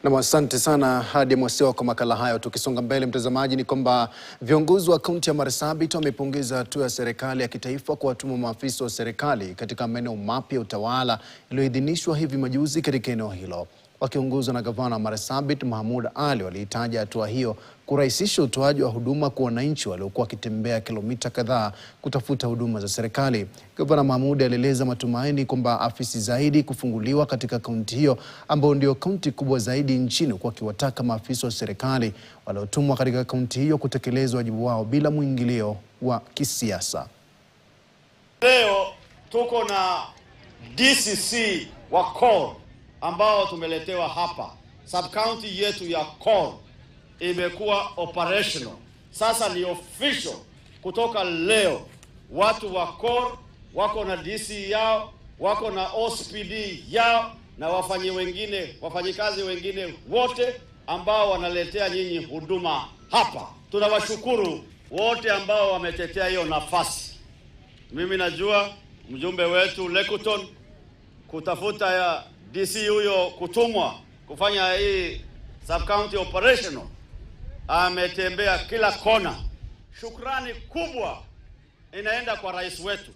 Na asante sana Hadi Mwasiwa kwa makala hayo. Tukisonga mbele mtazamaji, ni kwamba viongozi wa kaunti ya Marsabit wamepongeza hatua ya serikali ya kitaifa kuwatuma maafisa wa serikali katika maeneo mapya ya utawala iliyoidhinishwa hivi majuzi katika eneo hilo. Wakiongozwa na gavana wa Marsabit Mahmoud Ali, walihitaja hatua hiyo kurahisisha utoaji wa huduma kwa wananchi waliokuwa wakitembea kilomita kadhaa kutafuta huduma za serikali. Gavana Mahmoud alieleza matumaini kwamba afisi zaidi kufunguliwa katika kaunti hiyo ambayo ndio kaunti kubwa zaidi nchini, kwa kiwataka maafisa wa serikali waliotumwa katika kaunti hiyo kutekeleza wajibu wao bila mwingilio wa kisiasa. Leo tuko na DCC wa Kor ambao tumeletewa hapa. Sub-county yetu ya Kor imekuwa operational. Sasa ni official kutoka leo. Watu wa Kor wako na DC yao, wako na OCPD yao na wafanyikazi wengine wote ambao wanaletea nyinyi huduma hapa. Tunawashukuru wote ambao wametetea hiyo nafasi. Mimi najua mjumbe wetu Lekuton kutafuta ya DC huyo kutumwa kufanya hii sub-county operational, ametembea kila kona. Shukrani kubwa inaenda kwa rais wetu,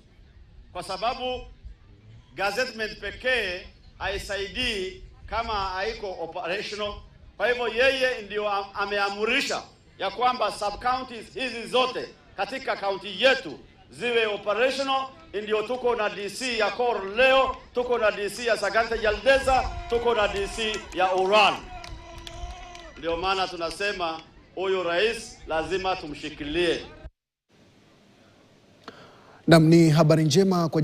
kwa sababu gazettement pekee haisaidii kama haiko operational. Kwa hivyo yeye ndio ameamurisha ya kwamba sub-counties hizi zote katika kaunti yetu ziwe operational. Ndio tuko na DC ya Kor leo, tuko na DC ya Sagante Jaldeza, tuko na DC ya Ural. Ndio maana tunasema huyu rais lazima tumshikilie. Ni habari njema kwa